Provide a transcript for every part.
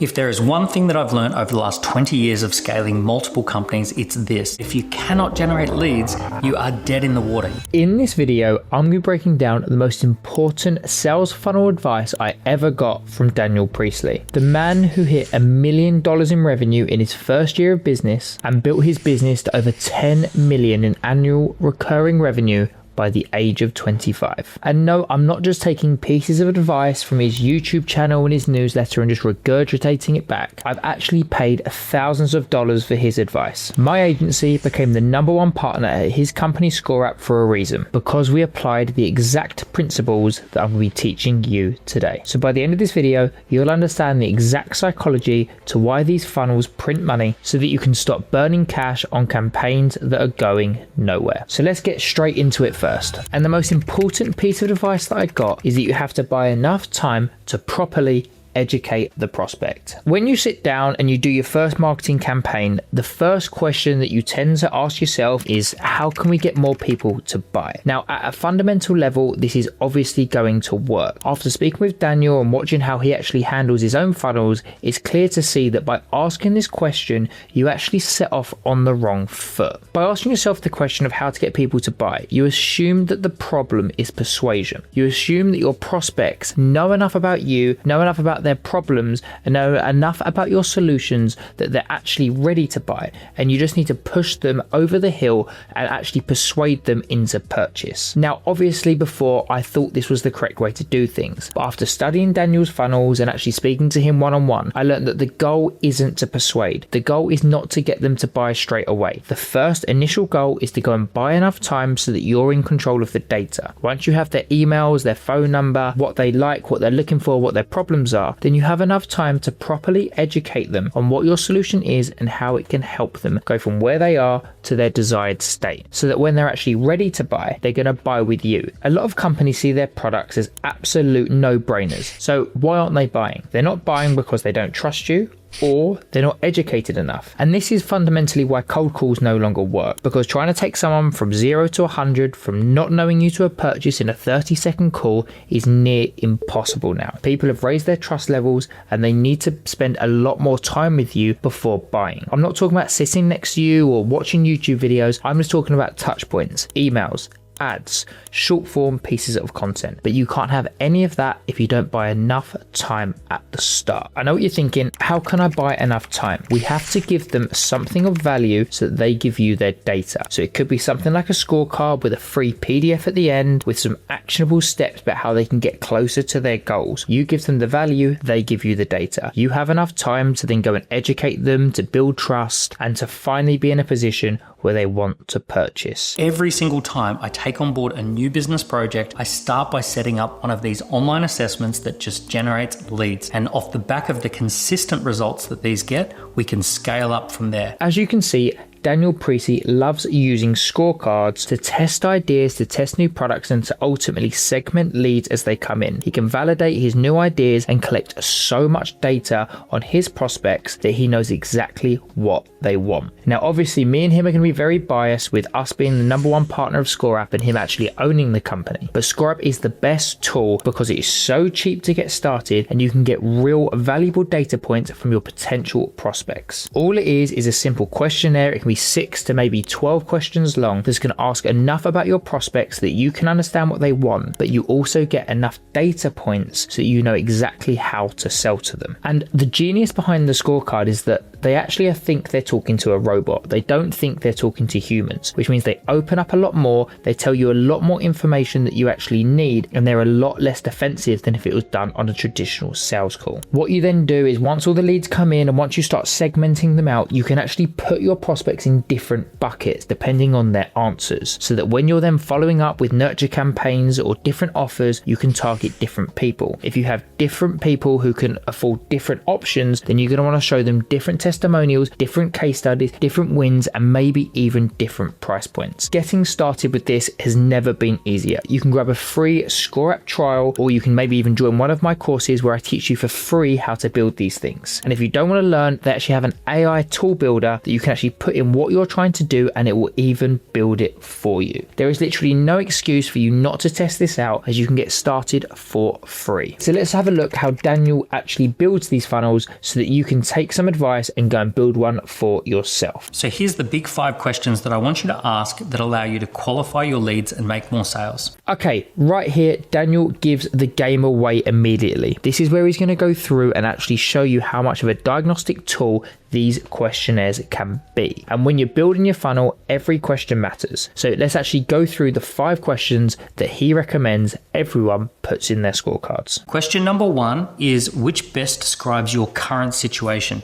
If there is one thing that I've learned over the last 20 years of scaling multiple companies, it's this. If you cannot generate leads, you are dead in the water. In this video, I'm going to be breaking down the most important sales funnel advice I ever got from Daniel Priestley, the man who hit $1 million in revenue in his first year of business and built his business to over 10 million in annual recurring revenue by the age of 25. And no, I'm not just taking pieces of advice from his YouTube channel and his newsletter and just regurgitating it back. I've actually paid thousands of dollars for his advice. My agency became the #1 partner at his company scoreapp for a reason, because we applied the exact principles that I'm going to be teaching you today. So by the end of this video, you'll understand the exact psychology to why these funnels print money so that you can stop burning cash on campaigns that are going nowhere. So let's get straight into it first. And the most important piece of advice that I got is that you have to buy enough time to properly educate the prospect. When you sit down and you do your first marketing campaign, the first question that you tend to ask yourself is, how can we get more people to buy? Now, at a fundamental level, this is obviously going to work. After speaking with Daniel and watching how he actually handles his own funnels, it's clear to see that by asking this question, you actually set off on the wrong foot. By asking yourself the question of how to get people to buy, you assume that the problem is persuasion. You assume that your prospects know enough about you, know enough about their problems, and know enough about your solutions that they're actually ready to buy, and you just need to push them over the hill and actually persuade them into purchase. Now, obviously before I thought this was the correct way to do things, but after studying Daniel's funnels and actually speaking to him one-on-one, I learned that the goal isn't to persuade. The goal is not to get them to buy straight away. The first initial goal is to go and buy enough time so that you're in control of the data. Once you have their emails, their phone number, what they like, what they're looking for, what their problems are, then you have enough time to properly educate them on what your solution is and how it can help them go from where they are to their desired state, so that when they're actually ready to buy, they're going to buy with you. A lot of companies see their products as absolute no-brainers. So why aren't they buying? They're not buying because they don't trust you, or they're not educated enough. And this is fundamentally why cold calls no longer work, because trying to take someone from 0 to 100 from not knowing you to a purchase in a 30-second call is near impossible now. People have raised their trust levels and they need to spend a lot more time with you before buying. I'm not talking about sitting next to you or watching YouTube videos. I'm just talking about touch points, emails, ads, short form pieces of content. But you can't have any of that if you don't buy enough time at the start. I know what you're thinking, how can I buy enough time? We have to give them something of value so that they give you their data. So it could be something like a scorecard with a free PDF at the end with some actionable steps about how they can get closer to their goals. You give them the value, they give you the data. You have enough time to then go and educate them, to build trust, and to finally be in a position where they want to purchase. Every single time I take on board a new business project, I start by setting up one of these online assessments that just generates leads. And off the back of the consistent results that these get, we can scale up from there. As you can see, Daniel Priestley loves using scorecards to test ideas, to test new products, and to ultimately segment leads as they come in. He can validate his new ideas and collect so much data on his prospects that he knows exactly what they want. Now, obviously, me and him are going to be very biased with us being the #1 partner of scoreapp and him actually owning the company. But scoreapp is the best tool because it is so cheap to get started and you can get real valuable data points from your potential prospects. All it is a simple questionnaire. It can be 6 to maybe 12 questions long that's going to ask enough about your prospects that you can understand what they want, but you also get enough data points so you know exactly how to sell to them. And the genius behind the scorecard is that they actually think they're talking to a robot. They don't think they're talking to humans, which means they open up a lot more, they tell you a lot more information that you actually need, and they're a lot less defensive than if it was done on a traditional sales call. What you then do is once all the leads come in and once you start segmenting them out, you can actually put your prospects in different buckets depending on their answers, so that when you're then following up with nurture campaigns or different offers, you can target different people. If you have different people who can afford different options, then you're going to want to show them different testimonials, different case studies, different wins, and maybe even different price points. Getting started with this has never been easier. You can grab a free Score App trial, or you can maybe even join one of my courses where I teach you for free how to build these things. And if you don't want to learn, they actually have an AI tool builder that you can actually put in what you're trying to do, and it will even build it for you. There is literally no excuse for you not to test this out, as you can get started for free. So let's have a look how Daniel actually builds these funnels so that you can take some advice and go and build one for yourself. So here's the big 5 questions that I want you to ask that allow you to qualify your leads and make more sales. Okay, right here, Daniel gives the game away immediately. This is where he's going to go through and actually show you how much of a diagnostic tool these questionnaires can be. And when you're building your funnel, every question matters. So let's actually go through the 5 questions that he recommends everyone puts in their scorecards. Question number 1 is, which best describes your current situation?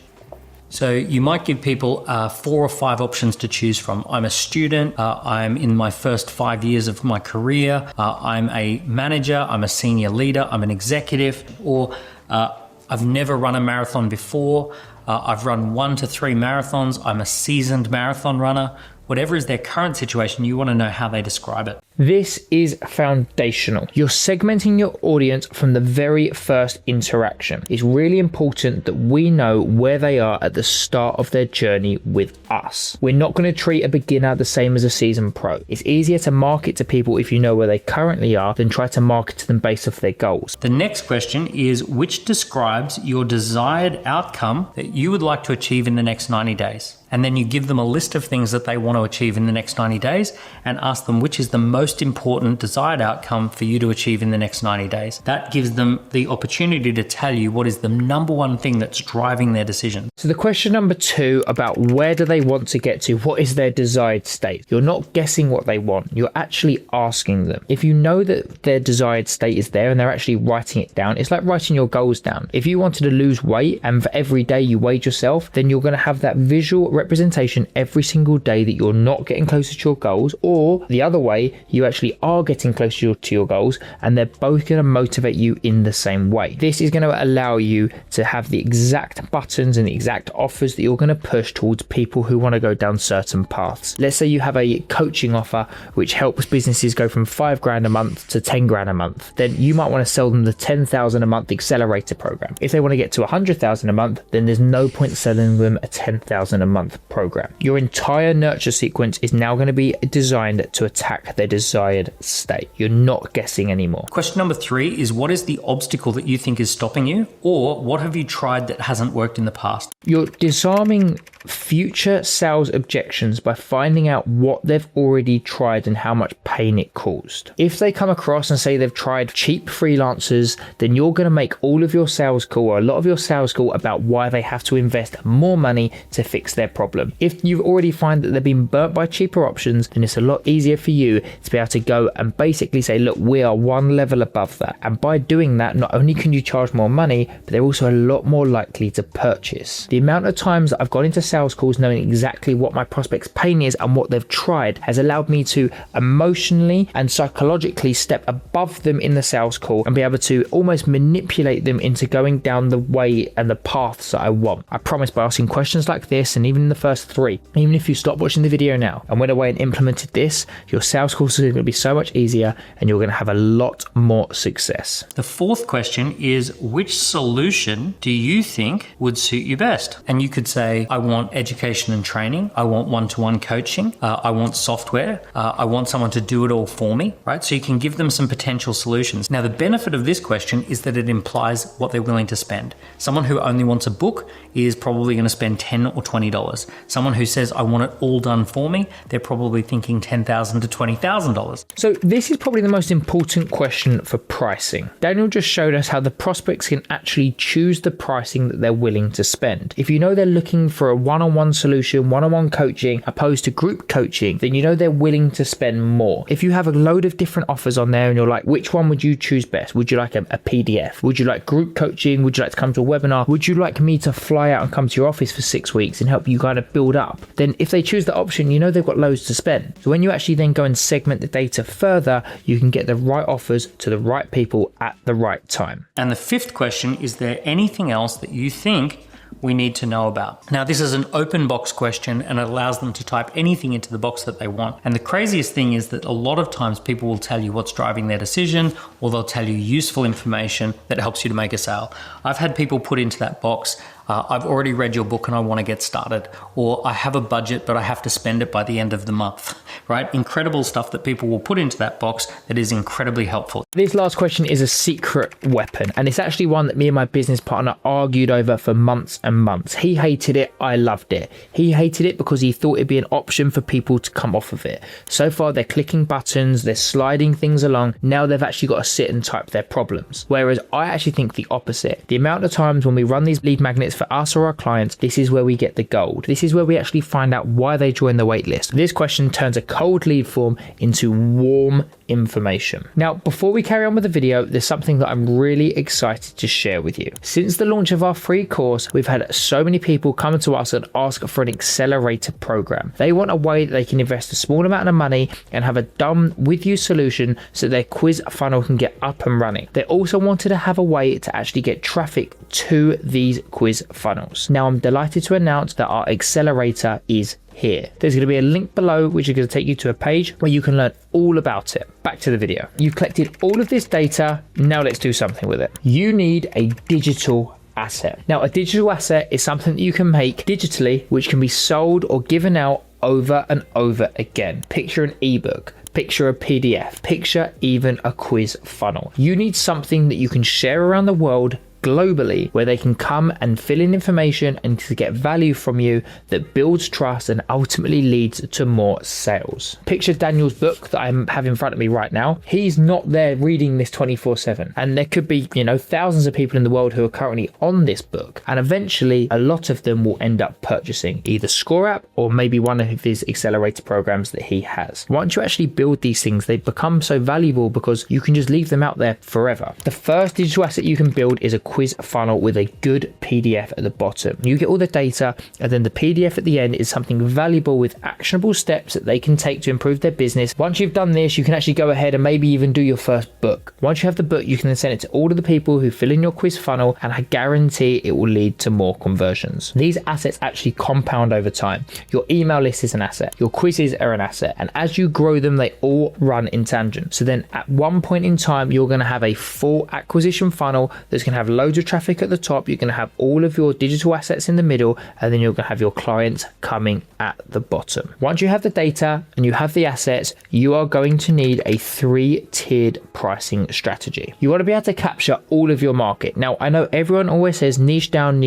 So you might give people 4 or 5 options to choose from. I'm a student, I'm in my first 5 years of my career, I'm a manager, I'm a senior leader, I'm an executive, or I've never run a marathon before, I've run 1 to 3 marathons, I'm a seasoned marathon runner. Whatever is their current situation, you want to know how they describe it. This is foundational. You're segmenting your audience from the very first interaction. It's really important that we know where they are at the start of their journey with us. We're not going to treat a beginner the same as a seasoned pro. It's easier to market to people if you know where they currently are than try to market to them based off their goals. The next question is, which describes your desired outcome that you would like to achieve in the next 90 days? And then you give them a list of things that they want to achieve in the next 90 days and ask them which is the most important desired outcome for you to achieve in the next 90 days. That gives them the opportunity to tell you what is the number one thing that's driving their decision. So the question number 2 about where do they want to get to, what is their desired state? You're not guessing what they want, you're actually asking them. If you know that their desired state is there and they're actually writing it down, it's like writing your goals down. If you wanted to lose weight and for every day you weighed yourself, then you're going to have that visual representation every single day that you're not getting closer to your goals, or the other way, you actually are getting closer to your goals and they're both going to motivate you in the same way. This is going to allow you to have the exact buttons and the exact offers that you're going to push towards people who want to go down certain paths. Let's say you have a coaching offer which helps businesses go from $5,000 a month to $10,000 a month. Then you might want to sell them the $10,000 a month accelerator program. If they want to get to $100,000 a month, then there's no point selling them a $10,000 a month program. Your entire nurture sequence is now going to be designed to attack their desired state. You're not guessing anymore. Question number 3 is, what is the obstacle that you think is stopping you, or what have you tried that hasn't worked in the past? You're disarming future sales objections by finding out what they've already tried and how much pain it caused. If they come across and say they've tried cheap freelancers, then you're going to make all of your sales call, or a lot of your sales call, about why they have to invest more money to fix their problem. If you already find that they've been burnt by cheaper options, then it's a lot easier for you to be able to go and basically say, look, we are one level above that. And by doing that, not only can you charge more money, but they're also a lot more likely to purchase. The amount of times that I've got into sales calls knowing exactly what my prospect's pain is and what they've tried has allowed me to emotionally and psychologically step above them in the sales call and be able to almost manipulate them into going down the way and the paths that I want. I promise, by asking questions like this, and even in the first 3, even if you stop watching the video now and went away and implemented this, your sales calls are going to be so much easier and you're going to have a lot more success. The 4th question is, which solution do you think would suit you best? And you could say, I want education and training, I want one-to-one coaching, I want software, I want someone to do it all for me, right? So you can give them some potential solutions. Now, the benefit of this question is that it implies what they're willing to spend. Someone who only wants a book is probably going to spend $10 or $20. Someone who says, I want it all done for me, they're probably thinking $10,000 to $20,000. So this is probably the most important question for pricing. Daniel just showed us how the prospects can actually choose the pricing that they're willing to spend. If you know they're looking for a one-on-one solution, one-on-one coaching, opposed to group coaching, then you know they're willing to spend more. If you have a load of different offers on there and you're like, which one would you choose best? Would you like a PDF? Would you like group coaching? Would you like to come to a webinar? Would you like me to fly out and come to your office for 6 weeks and help you kind of build up? Then if they choose the option, you know they've got loads to spend. So when you actually then go and segment the data further, you can get the right offers to the right people at the right time. And the 5th question, is there anything else that you think we need to know about. Now, this is an open box question and it allows them to type anything into the box that they want. And the craziest thing is that a lot of times people will tell you what's driving their decision, or they'll tell you useful information that helps you to make a sale. I've had people put into that box, I've already read your book and I want to get started, or I have a budget but I have to spend it by the end of the month, right? Incredible stuff that people will put into that box that is incredibly helpful. This last question is a secret weapon, and it's actually one that me and my business partner argued over for months and months. He hated it, I loved it. He hated it because he thought it'd be an option for people to come off of it. So far they're clicking buttons, they're sliding things along. Now they've actually got to sit and type their problems. Whereas I actually think the opposite. The amount of times when we run these lead magnets for us or our clients, this is where we get the gold. This is where we actually find out why they join the waitlist. This question turns a cold lead form into warm information. Now, before we carry on with the video, there's something that I'm really excited to share with you. Since the launch of our free course, we've had so many people come to us and ask for an accelerator program. They want a way that they can invest a small amount of money and have a done with you solution so their quiz funnel can get up and running. They also wanted to have a way to actually get traffic to these quiz funnels. Now, I'm delighted to announce that our accelerator is here. There's going to be a link below which is going to take you to a page where you can learn all about it. Back to the video. You've collected all of this data. Now let's do something with it. You need a digital asset. Now, a digital asset is something that you can make digitally, which can be sold or given out over and over again. Picture an ebook. Picture a PDF. Picture even a quiz funnel. You need something that you can share around the world globally, where they can come and fill in information and to get value from you that builds trust and ultimately leads to more sales. Picture Daniel's book that I have in front of me right now. He's not there reading this 24/7, and there could be, thousands of people in the world who are currently on this book, and eventually a lot of them will end up purchasing either scoreapp or maybe one of his accelerator programs that he has. Once you actually build these things, they become so valuable because you can just leave them out there forever. The first digital asset you can build is a quiz funnel with a good PDF at the bottom. You get all the data, and then the PDF at the end is something valuable with actionable steps that they can take to improve their business. Once you've done this, you can actually go ahead and maybe even do your first book. Once you have the book, you can then send it to all of the people who fill in your quiz funnel, and I guarantee it will lead to more conversions. These assets actually compound over time. Your email list is an asset, your quizzes are an asset, and as you grow them, they all run in tangent. So then at one point in time, you're going to have a full acquisition funnel that's going to have loads of traffic at the top. You're going to have all of your digital assets in the middle, and then you're going to have your clients coming at the bottom. Once you have the data and you have the assets, you are going to need a 3-tiered pricing strategy. You want to be able to capture all of your market. Now, I know everyone always says niche down,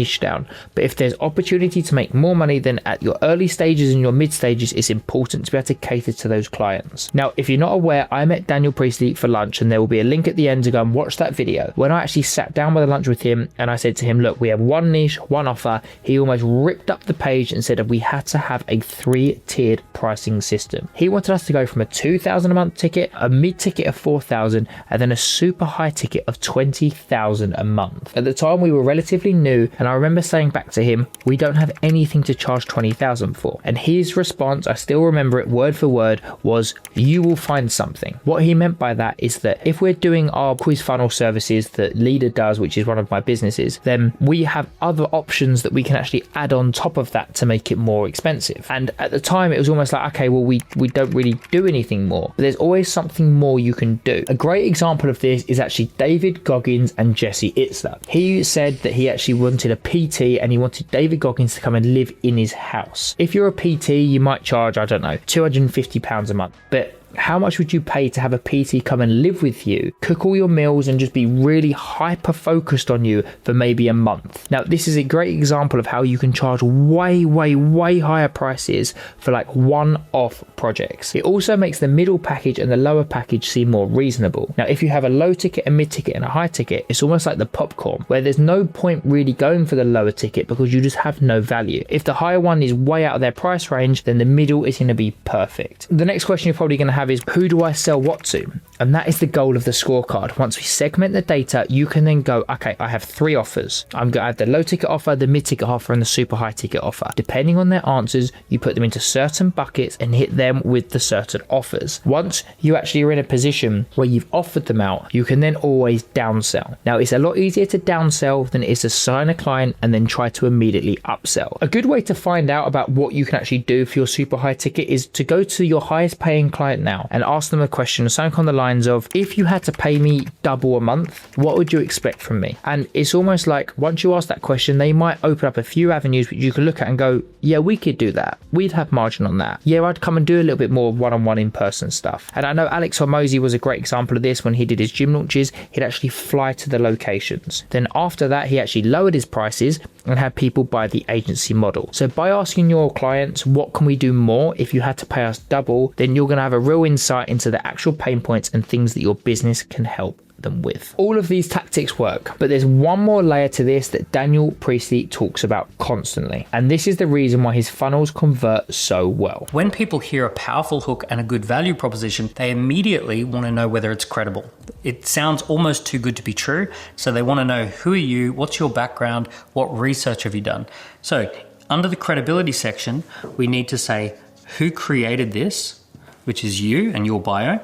but if there's opportunity to make more money, then at your early stages and your mid stages, it's important to be able to cater to those clients. Now, if you're not aware, I met Daniel Priestley for lunch, and there will be a link at the end to go and watch that video. When I actually sat down with a lunch with him and I said to him, look, we have one niche, one offer, he almost ripped up the page and said that we had to have a 3-tiered pricing system. He wanted us to go from a $2,000 a month ticket, a mid ticket of $4,000, and then a super high ticket of $20,000 a month. At the time, we were relatively new, and I remember saying back to him, we don't have anything to charge $20,000 for. And his response, I still remember it word for word, was, you will find something. What he meant by that is that if we're doing our quiz funnel services that Leader does, which is one of my businesses, then we have other options that we can actually add on top of that to make it more expensive. And at the time, it was almost like, okay, well, we don't really do anything more, but there's always something more you can do. A great example of this is actually David Goggins and Jesse Itzler. He said that he actually wanted a PT, and he wanted David Goggins to come and live in his house. If you're a PT, you might charge, I don't know, £250 a month, but how much would you pay to have a PT come and live with you, cook all your meals, and just be really hyper focused on you for maybe a month? Now, this is a great example of how you can charge way higher prices for like one-off projects. It also makes the middle package and the lower package seem more reasonable. Now, if you have a low ticket, a mid ticket, and a high ticket, it's almost like the popcorn, where there's no point really going for the lower ticket because you just have no value. If the higher one is way out of their price range, then the middle is going to be perfect. The next question you're probably going to have have is, who do I sell what to? And that is the goal of the scorecard. Once we segment the data, you can then go, okay, I have 3 offers. I'm going to have the low ticket offer, the mid ticket offer, and the super high ticket offer. Depending on their answers, you put them into certain buckets and hit them with the certain offers. Once you actually are in a position where you've offered them out, you can then always downsell. Now, it's a lot easier to downsell than it is to sign a client and then try to immediately upsell. A good way to find out about what you can actually do for your super high ticket is to go to your highest paying client now and ask them a question, something on the lines of, if you had to pay me double a month, what would you expect from me? And it's almost like once you ask that question, they might open up a few avenues which you can look at and go, yeah, we could do that. We'd have margin on that. Yeah, I'd come and do a little bit more one-on-one in-person stuff. And I know Alex Hormozy was a great example of this. When he did his gym launches, he'd actually fly to the locations. Then after that, he actually lowered his prices and had people buy the agency model. So by asking your clients, what can we do more if you had to pay us double, then you're going to have a real insight into the actual pain points and things that your business can help them with. All of these tactics work, but there's one more layer to this that Daniel Priestley talks about constantly, and this is the reason why his funnels convert so well. When people hear a powerful hook and a good value proposition, they immediately want to know whether it's credible. It sounds almost too good to be true, so they want to know, who are you, what's your background, what research have you done? So under the credibility section, we need to say, who created this, which is you and your bio.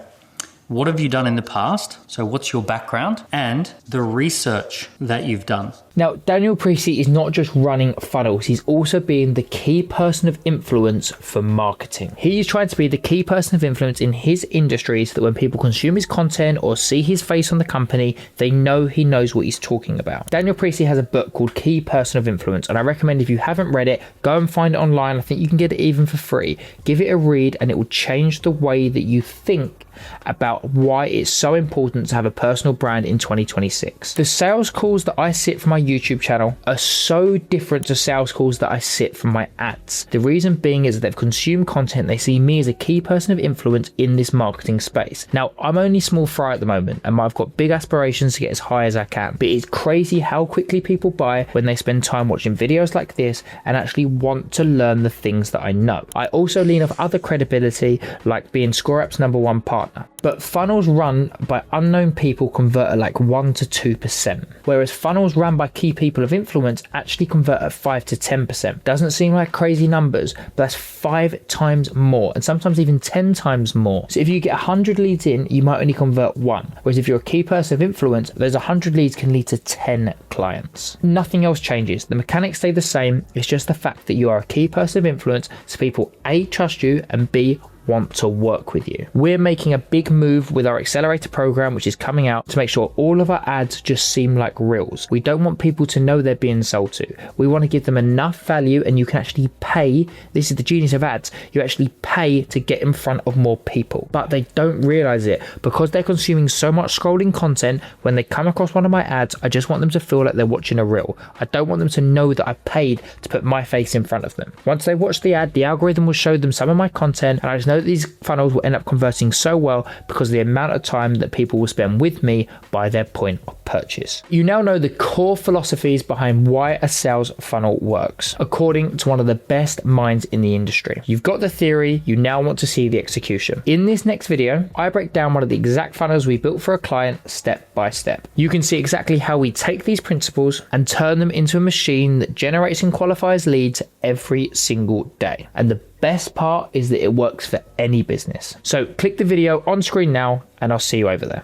What have you done in the past? So what's your background? And the research that you've done. Now, Daniel Priestley is not just running funnels, he's also being the key person of influence for marketing. He is trying to be the key person of influence in his industry so that when people consume his content or see his face on the company, they know he knows what he's talking about. Daniel Priestley has a book called Key Person of Influence, and I recommend, if you haven't read it, go and find it online. I think you can get it even for free. Give it a read and it will change the way that you think about why it's so important to have a personal brand in 2026. The sales calls that I sit from my YouTube channel are so different to sales calls that I sit from my ads. The reason being is that they've consumed content, they see me as a key person of influence in this marketing space. Now, I'm only small fry at the moment and I've got big aspirations to get as high as I can, but it's crazy how quickly people buy when they spend time watching videos like this and actually want to learn the things that I know. I also lean off other credibility, like being scoreapp's #1 partner. But funnels run by unknown people convert at like 1 to 2%, whereas funnels run by key people of influence actually convert at 5 to 10%. Doesn't seem like crazy numbers, but that's 5 times more, and sometimes even 10 times more. So if you get 100 leads in, you might only convert 1, whereas if you're a key person of influence, those 100 leads can lead to 10 clients. Nothing else changes. The mechanics stay the same. It's just the fact that you are a key person of influence, so people A, trust you, and B, want to work with you. We're making a big move with our accelerator program, which is coming out, to make sure all of our ads just seem like reels. We don't want people to know they're being sold to. We want to give them enough value, and you can actually pay. This is the genius of ads. You actually pay to get in front of more people, but they don't realize it because they're consuming so much scrolling content. When they come across one of my ads, I just want them to feel like they're watching a reel. I don't want them to know that I paid to put my face in front of them. Once they watch the ad, the algorithm will show them some of my content, and I just know that these funnels will end up converting so well because of the amount of time that people will spend with me by their point of purchase. You now know the core philosophies behind why a sales funnel works, according to one of the best minds in the industry. You've got the theory, you now want to see the execution. In this next video, I break down one of the exact funnels we built for a client step by step. You can see exactly how we take these principles and turn them into a machine that generates and qualifies leads every single day. And the best part is that it works for any business. So click the video on screen now, and I'll see you over there.